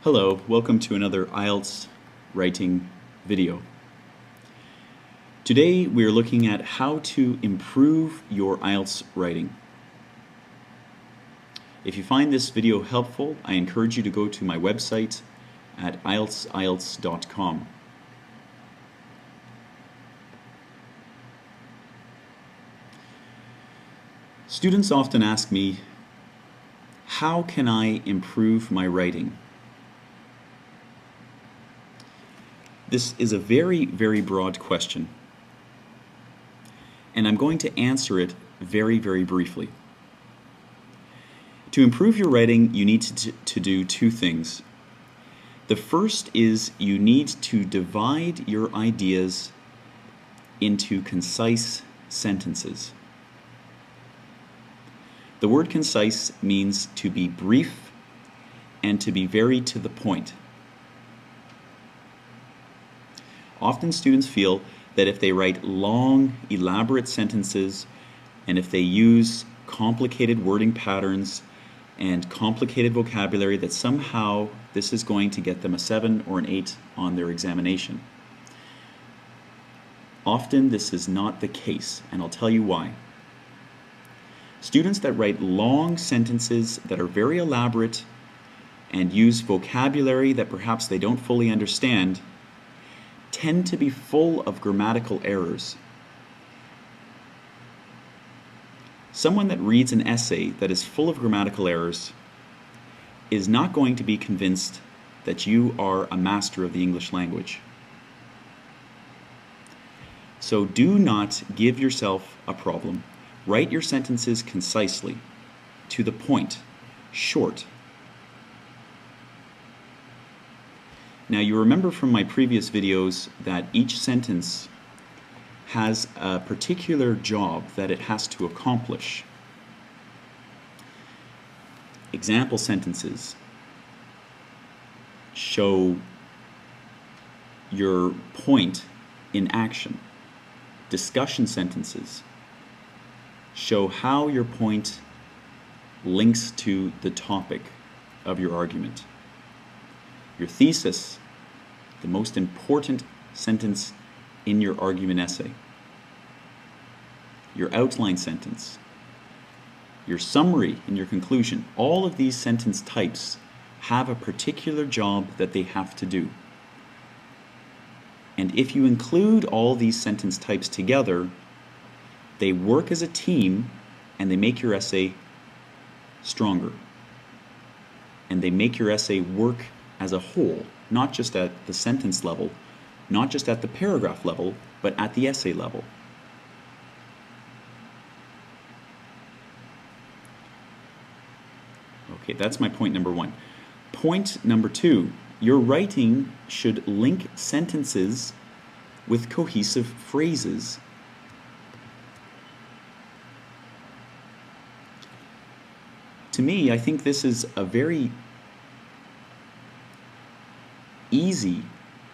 Hello, welcome to another IELTS writing video. Today we are looking at how to improve your IELTS writing. If you find this video helpful, I encourage you to go to my website at IELTS.com. Students often ask me, how can I improve my writing? This is a very, very broad question, and I'm going to answer it very, very briefly. To improve your writing, you need to do two things. The first is you need to divide your ideas into concise sentences. The word concise means to be brief and to be very to the point. Often students feel that if they write long, elaborate sentences and if they use complicated wording patterns and complicated vocabulary, that somehow this is going to get them a 7 or an 8 on their examination. Often this is not the case, and I'll tell you why. Students that write long sentences that are very elaborate and use vocabulary that perhaps they don't fully understand tend to be full of grammatical errors. Someone that reads an essay that is full of grammatical errors is not going to be convinced that you are a master of the English language. So do not give yourself a problem. Write your sentences concisely, to the point, short. Now you remember from my previous videos that each sentence has a particular job that it has to accomplish. Example sentences show your point in action. Discussion sentences show how your point links to the topic of your argument. Your thesis, the most important sentence in your argument essay. Your outline sentence. Your summary in your conclusion. All of these sentence types have a particular job that they have to do. And if you include all these sentence types together, they work as a team and they make your essay stronger. And they make your essay work as a whole, not just at the sentence level, not just at the paragraph level, but at the essay level. Okay, that's my point number one. Point number two, your writing should link sentences with cohesive phrases. To me, I think this is a very easy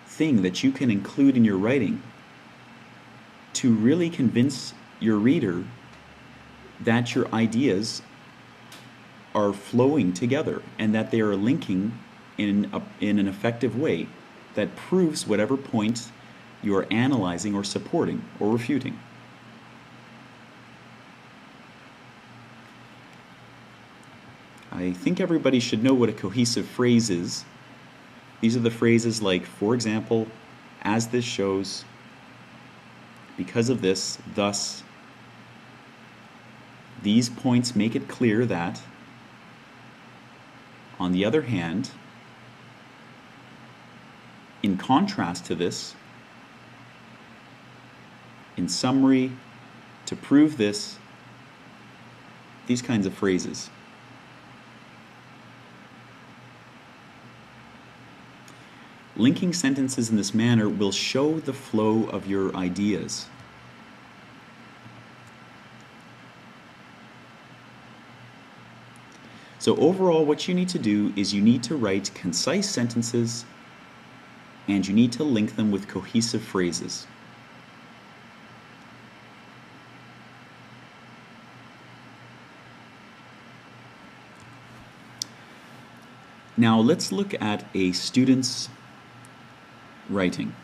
thing that you can include in your writing to really convince your reader that your ideas are flowing together and that they are linking in an effective way that proves whatever point you are analyzing or supporting or refuting. I think everybody should know what a cohesive phrase is. These are the phrases like, for example, as this shows, because of this, thus. These points make it clear that, on the other hand, in contrast to this, in summary, to prove this, these kinds of phrases. Linking sentences in this manner will show the flow of your ideas. So overall, what you need to do is you need to write concise sentences and you need to link them with cohesive phrases. Now let's look at a student's writing.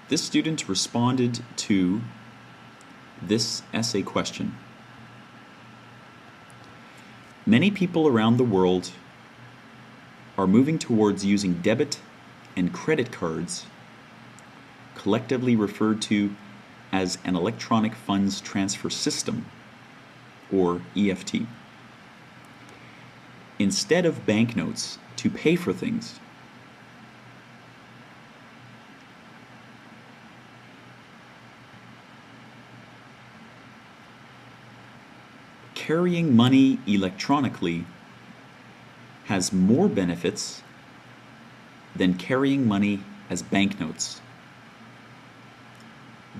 This student responded to this essay question. Many people around the world are moving towards using debit and credit cards, collectively referred to as an electronic funds transfer system, or EFT, instead of banknotes to pay for things. Carrying money electronically has more benefits than carrying money as banknotes.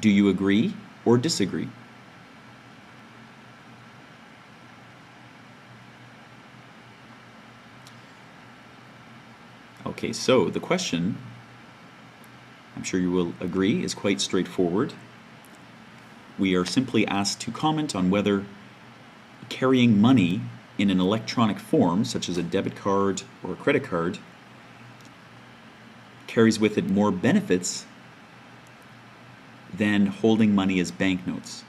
Do you agree or disagree? Okay, so the question, I'm sure you will agree, is quite straightforward. We are simply asked to comment on whether carrying money in an electronic form, such as a debit card or a credit card, carries with it more benefits than holding money as banknotes,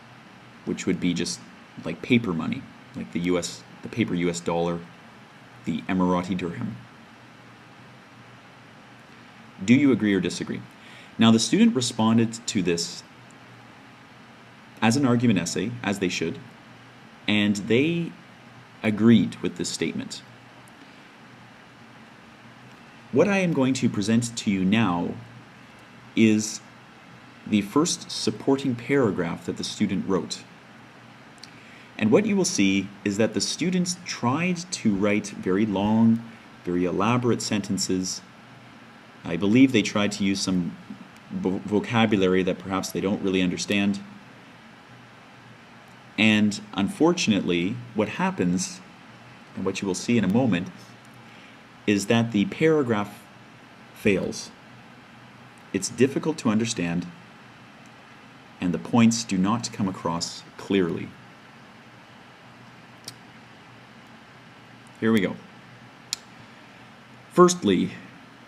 which would be just like paper money, like the paper US dollar, the Emirati dirham. Do you agree or disagree? Now, the student responded to this as an argument essay, as they should, and they agreed with this statement. What I am going to present to you now is the first supporting paragraph that the student wrote. And what you will see is that the students tried to write very long, very elaborate sentences. I believe they tried to use some vocabulary that perhaps they don't really understand. And unfortunately, what happens, and what you will see in a moment, is that the paragraph fails. It's difficult to understand, and the points do not come across clearly. Here we go. Firstly,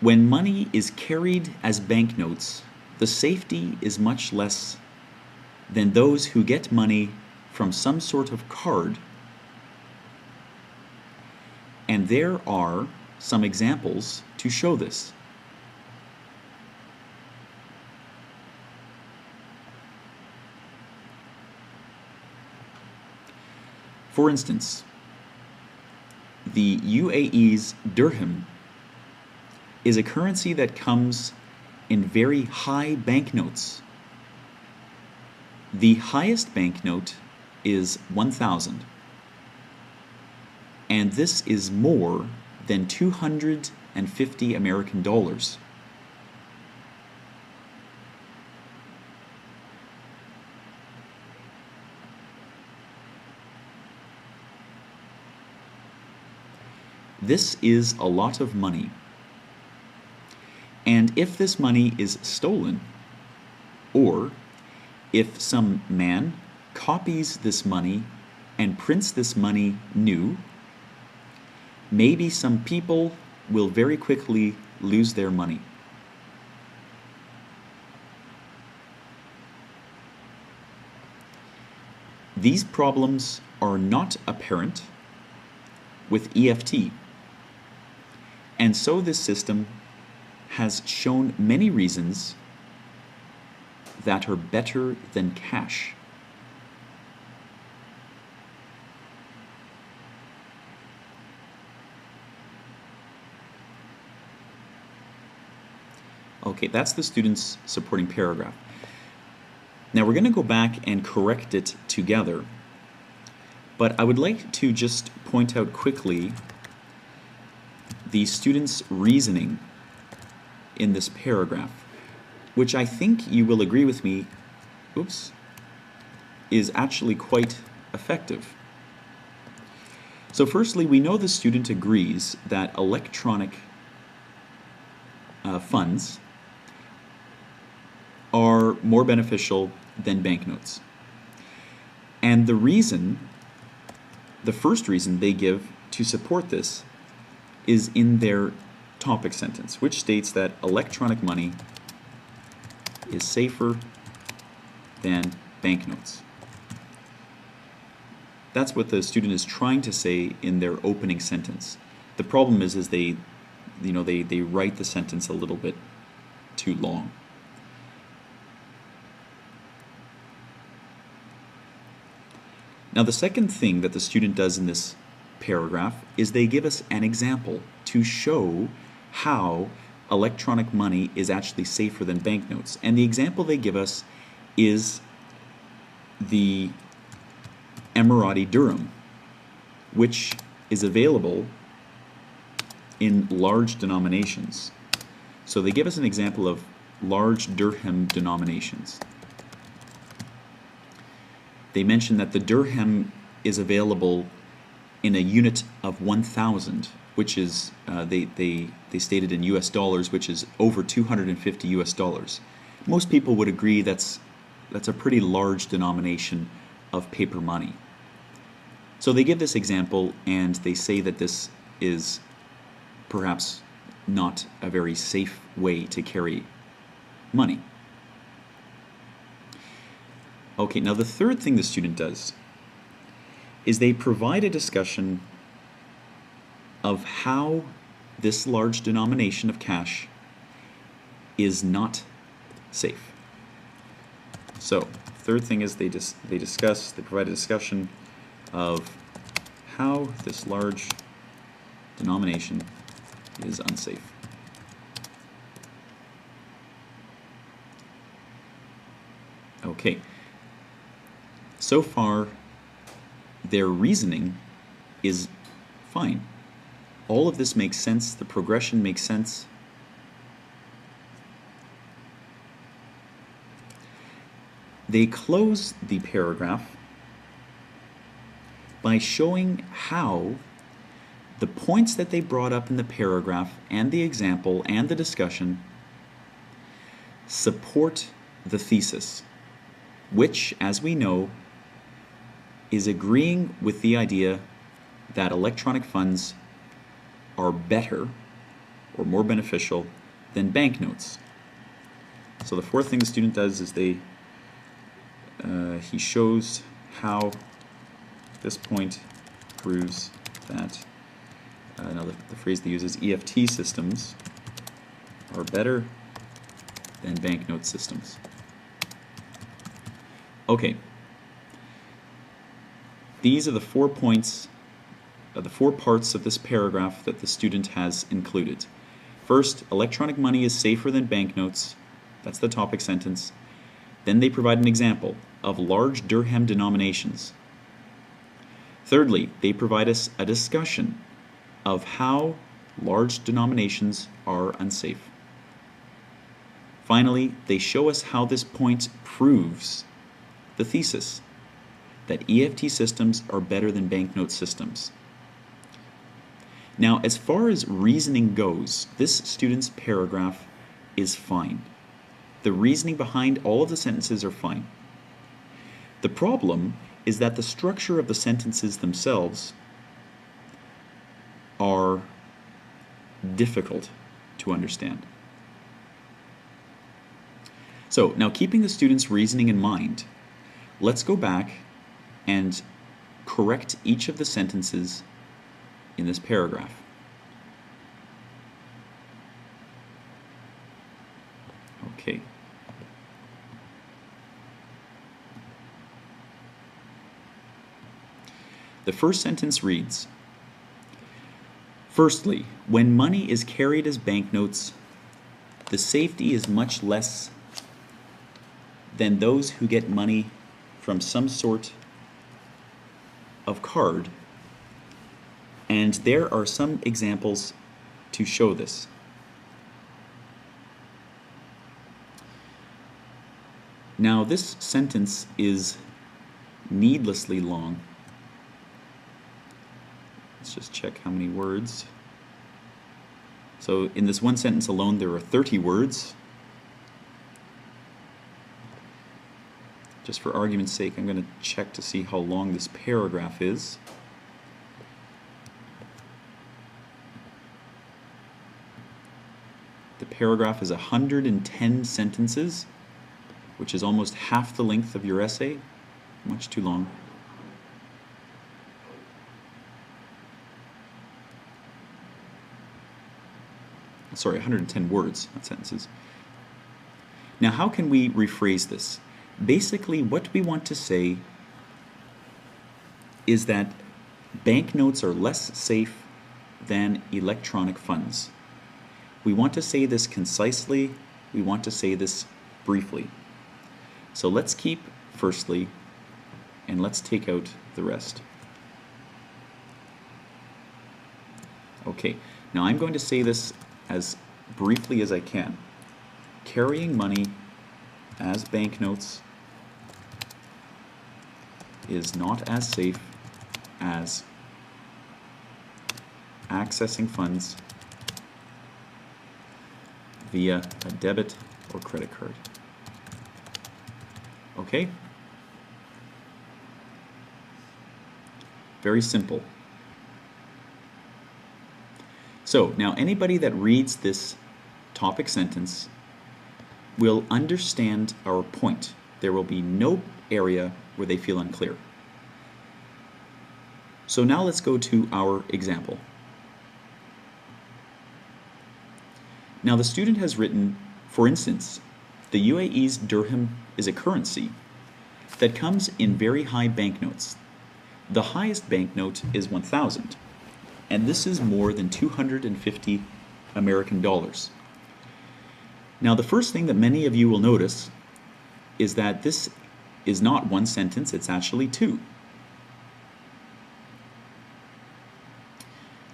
when money is carried as banknotes, the safety is much less than those who get money from some sort of card. And there are some examples to show this. For instance, the UAE's dirham is a currency that comes in very high banknotes. The highest banknote is 1,000, and this is more than 250 American dollars. This is a lot of money. And if this money is stolen, or if some man copies this money and prints this money new, maybe some people will very quickly lose their money. These problems are not apparent with EFT, and so this system has shown many reasons that are better than cash. Okay, that's the student's supporting paragraph. Now we're going to go back and correct it together, but I would like to just point out quickly the student's reasoning in this paragraph, which I think you will agree with me, is actually quite effective. So firstly, we know the student agrees that electronic funds are more beneficial than banknotes. And the reason the first reason they give to support this is in their topic sentence, which states that electronic money is safer than banknotes. That's what the student is trying to say in their opening sentence. The problem is they write the sentence a little bit too long. Now, the second thing that the student does in this paragraph is they give us an example to show how electronic money is actually safer than banknotes. And the example they give us is the Emirati dirham, which is available in large denominations. So they give us an example of large dirham denominations. They mention that the dirham is available in a unit of 1,000, which is, they stated in US dollars, which is over 250 US dollars. Most people would agree that's a pretty large denomination of paper money. So they give this example and they say that this is perhaps not a very safe way to carry money. Okay, now the third thing the student does is they provide a discussion of how this large denomination of cash is not safe. So, third thing is they provide a discussion of how this large denomination is unsafe. Okay. So far, their reasoning is fine. All of this makes sense. The progression makes sense. They close the paragraph by showing how the points that they brought up in the paragraph and the example and the discussion support the thesis, which, as we know, is agreeing with the idea that electronic funds are better or more beneficial than banknotes. So the fourth thing the student does is he shows how this point proves that now the phrase they use is EFT systems are better than banknote systems. Okay. These are the 4 points, the 4 parts of this paragraph that the student has included. First, electronic money is safer than banknotes. That's the topic sentence. Then they provide an example of large dirham denominations. Thirdly, they provide us a discussion of how large denominations are unsafe. Finally, they show us how this point proves the thesis that EFT systems are better than banknote systems. Now, as far as reasoning goes, this student's paragraph is fine. The reasoning behind all of the sentences are fine. The problem is that the structure of the sentences themselves are difficult to understand. So, now keeping the student's reasoning in mind, let's go back and correct each of the sentences in this paragraph. Okay. The first sentence reads, "Firstly, when money is carried as banknotes, the safety is much less than those who get money from some sort of card, and there are some examples to show this." Now, this sentence is needlessly long. Let's just check how many words. So in this one sentence alone, there are 30 words. Just for argument's sake, I'm going to check to see how long this paragraph is. paragraph is 110 sentences, which is almost half the length of your essay. Much too long. Sorry, 110 words, not sentences. Now, how can we rephrase this? Basically, what we want to say is that banknotes are less safe than electronic funds. We want to say this concisely. We want to say this briefly. So let's keep firstly, and let's take out the rest. Okay, now I'm going to say this as briefly as I can. Carrying money as banknotes is not as safe as accessing funds via a debit or credit card. Okay? Very simple. So now anybody that reads this topic sentence will understand our point. There will be no area where they feel unclear. So now let's go to our example. Now the student has written, for instance, the UAE's dirham is a currency that comes in very high banknotes. The highest banknote is 1,000, and this is more than 250 American dollars. Now the first thing that many of you will notice is that this is not one sentence, it's actually two.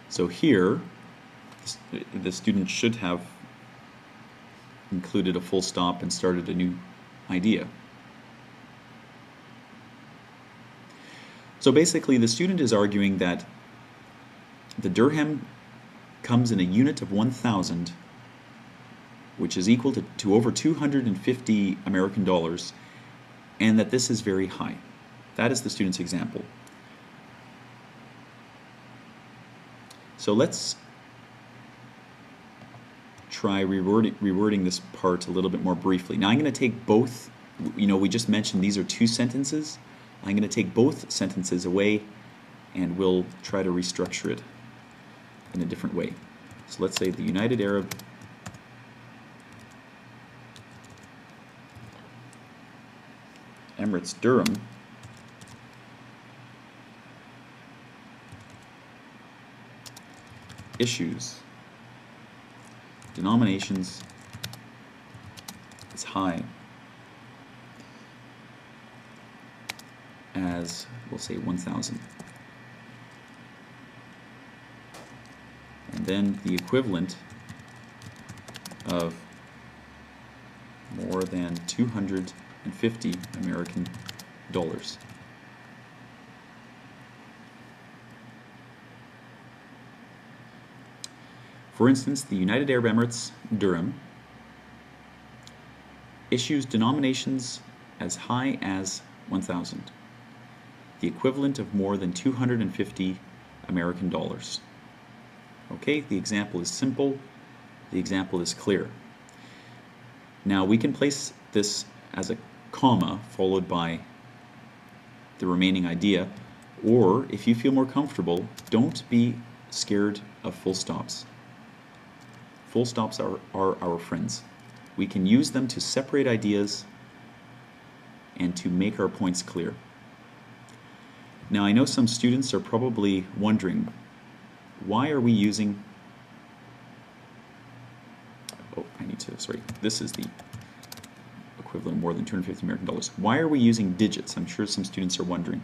So here, the student should have included a full stop and started a new idea. So basically the student is arguing that the dirham comes in a unit of 1,000, which is equal to over 250 American dollars, and that this is very high. That is the student's example. So let's try rewording this part a little bit more briefly. Now I'm going to take both, we just mentioned these are two sentences. I'm going to take both sentences away and we'll try to restructure it in a different way. So let's say the United Arab Emirates dirham issues denominations as high as, we'll say, 1,000. And then the equivalent of more than 250 American dollars. For instance, the United Arab Emirates dirham issues denominations as high as 1,000, the equivalent of more than 250 American dollars. Okay, the example is simple, the example is clear. Now we can place this as a comma followed by the remaining idea, or if you feel more comfortable, don't be scared of full stops. Full stops are our friends. We can use them to separate ideas and to make our points clear. Now I know some students are probably wondering, why are we using, this is the equivalent of more than 250 American dollars. Why are we using digits? I'm sure some students are wondering.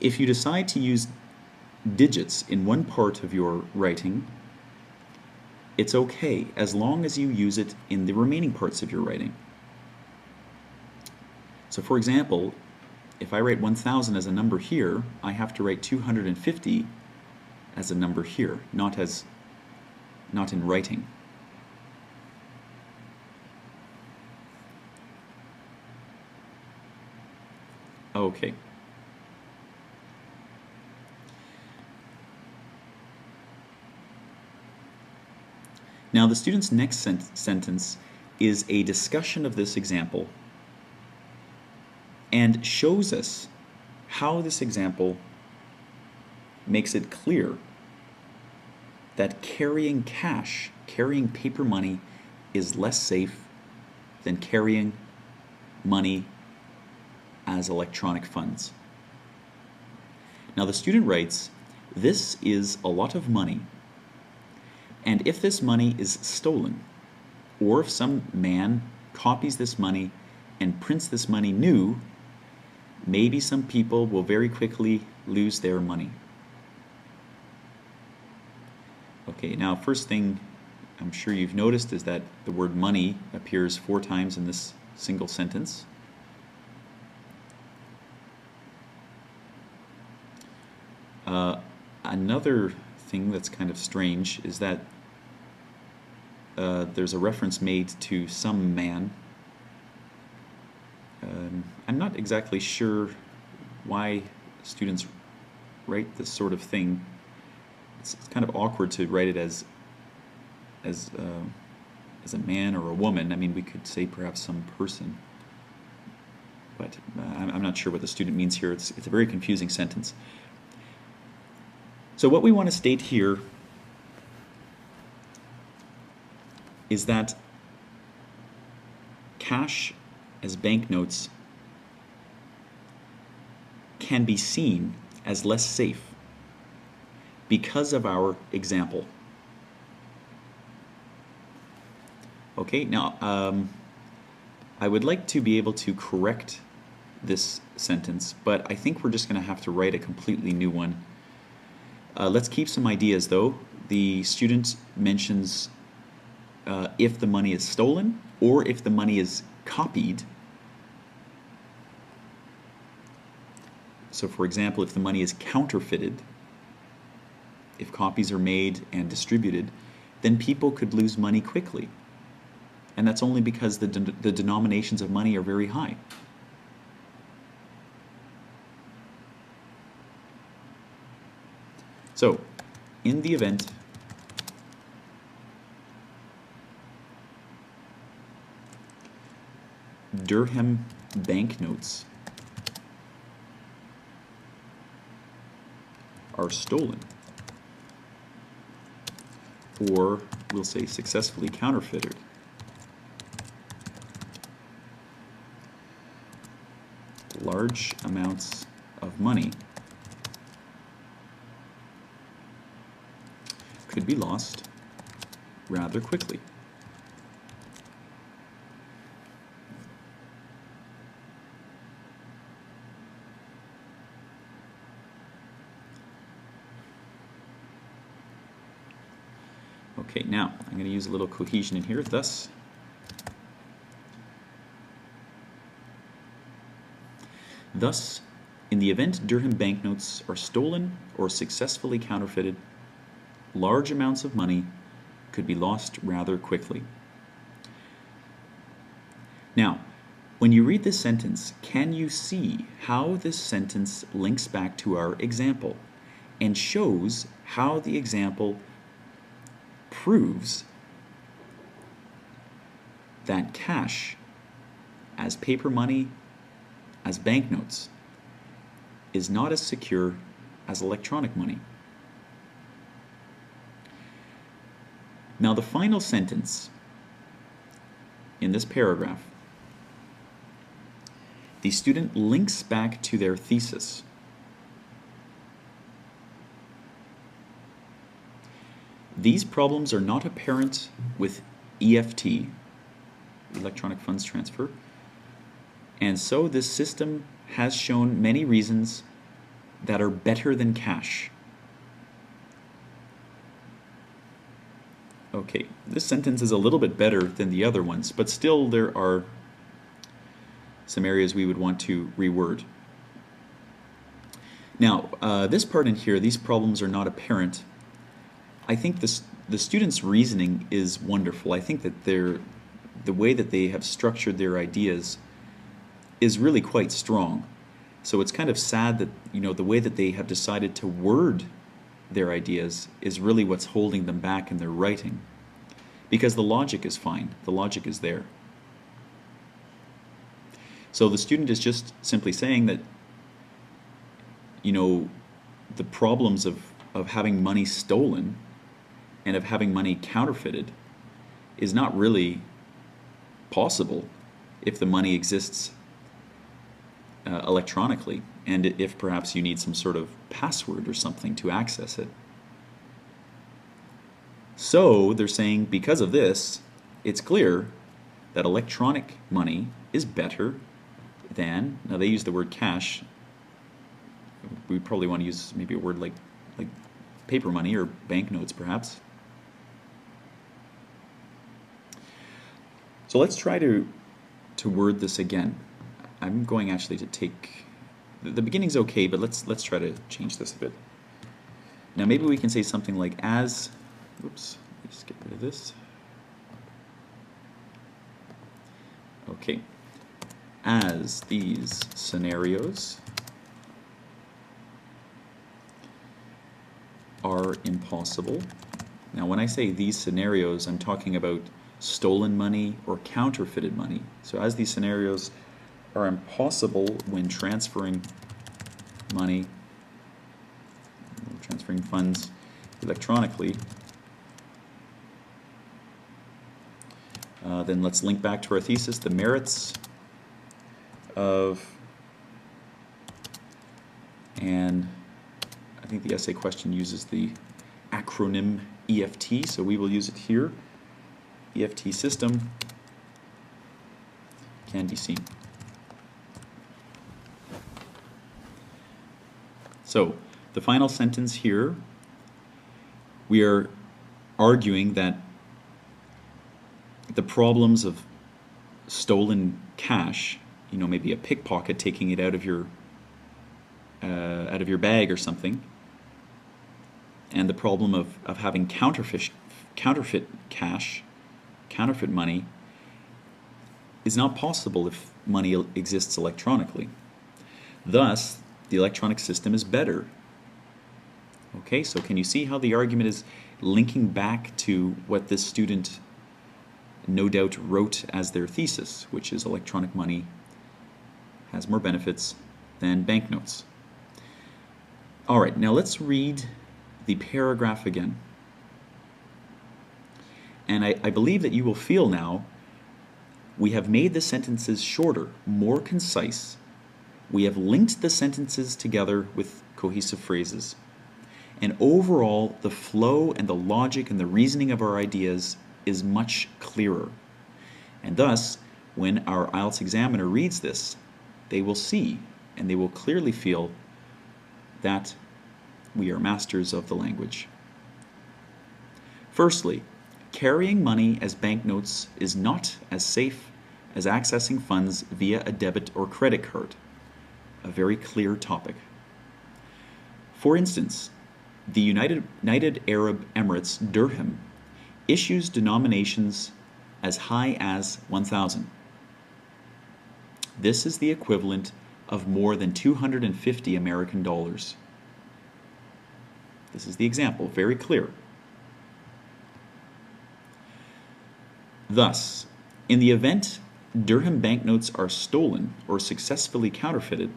If you decide to use digits in one part of your writing, it's okay as long as you use it in the remaining parts of your writing. So for example, if I write 1,000 as a number here, I have to write 250 as a number here, not in writing. Okay. Now the student's next sentence is a discussion of this example and shows us how this example makes it clear that carrying cash, carrying paper money, is less safe than carrying money as electronic funds. Now the student writes, "This is a lot of money, and if this money is stolen, or if some man copies this money and prints this money new, maybe some people will very quickly lose their money." Okay, now first thing I'm sure you've noticed is that the word money appears 4 times in this single sentence. Another thing that's kind of strange is that there's a reference made to some man. I'm not exactly sure why students write this sort of thing. It's kind of awkward to write it as a man or a woman. I mean, we could say perhaps some person, but I'm not sure what the student means here. It's a very confusing sentence. So what we want to state here is that cash as banknotes can be seen as less safe because of our example. Okay, now I would like to be able to correct this sentence, but I think we're just going to have to write a completely new one. Let's keep some ideas though. The student mentions if the money is stolen or if the money is copied. So for example, if the money is counterfeited, if copies are made and distributed, then people could lose money quickly. And that's only because the denominations of money are very high. So, in the event dirham banknotes are stolen, or we'll say successfully counterfeited, large amounts of money could be lost rather quickly. Okay, now I'm going to use a little cohesion in here. Thus, in the event dirham banknotes are stolen or successfully counterfeited, large amounts of money could be lost rather quickly. Now, when you read this sentence, can you see how this sentence links back to our example and shows how the example proves that cash as paper money, as banknotes, is not as secure as electronic money? Now the final sentence in this paragraph, the student links back to their thesis. These problems are not apparent with EFT, electronic funds transfer, and so this system has shown many reasons that are better than cash. Okay, this sentence is a little bit better than the other ones, but still there are some areas we would want to reword. Now, this part in here, these problems are not apparent. I think the student's reasoning is wonderful. I think that the way that they have structured their ideas is really quite strong. So it's kind of sad that, you know, the way that they have decided to word their ideas is really what's holding them back in their writing. because the logic is fine. The logic is there. So the student is just simply saying that, you know, the problems of having money stolen and of having money counterfeited is not really possible if the money exists electronically, and if perhaps you need some sort of password or something to access it. So they're saying because of this, it's clear that electronic money is better than, now they use the word cash, we probably want to use maybe a word like paper money or banknotes perhaps. So let's try to word this again. I'm going actually to take, the beginning's okay, but let's try to change this a bit. Now maybe we can say something like as, oops, let's get rid of this. Okay, as these scenarios are impossible. Now when I say these scenarios, I'm talking about stolen money or counterfeited money. So as these scenarios are impossible when transferring money, transferring funds electronically, then let's link back to our thesis, the merits of, and I think the essay question uses the acronym EFT, so we will use it here. EFT system can be seen. So the final sentence here, we are arguing that the problems of stolen cash, you know, maybe a pickpocket taking it out of your bag or something, and the problem of having counterfeit cash, counterfeit money, is not possible if money exists electronically. Thus, the electronic system is better. Okay, so can you see how the argument is linking back to what this student no doubt wrote as their thesis, which is electronic money has more benefits than banknotes. All right, now let's read the paragraph again. And I believe that you will feel now we have made the sentences shorter, more concise. We have linked the sentences together with cohesive phrases. And overall, the flow and the logic and the reasoning of our ideas is much clearer. And thus, when our IELTS examiner reads this, they will see and they will clearly feel that we are masters of the language. Firstly, carrying money as banknotes is not as safe as accessing funds via a debit or credit card. A very clear topic. For instance, the United Arab Emirates dirham issues denominations as high as 1,000. This is the equivalent of more than 250 American dollars. This is the example, very clear. Thus, in the event dirham banknotes are stolen or successfully counterfeited,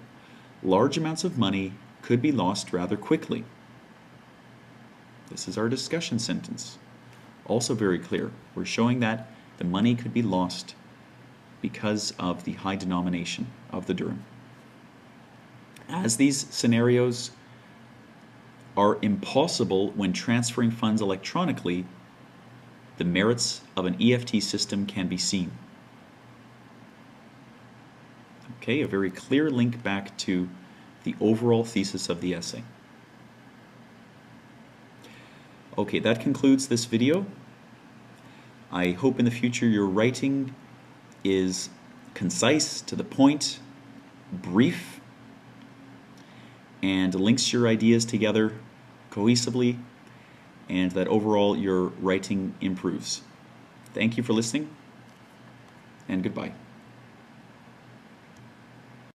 large amounts of money could be lost rather quickly. This is our discussion sentence. Also very clear. We're showing that the money could be lost because of the high denomination of the dirham. As these scenarios are impossible when transferring funds electronically, the merits of an EFT system can be seen. Okay, a very clear link back to the overall thesis of the essay. Okay, that concludes this video. I hope in the future your writing is concise, to the point, brief, and links your ideas together cohesively, and that overall your writing improves. Thank you for listening, and goodbye.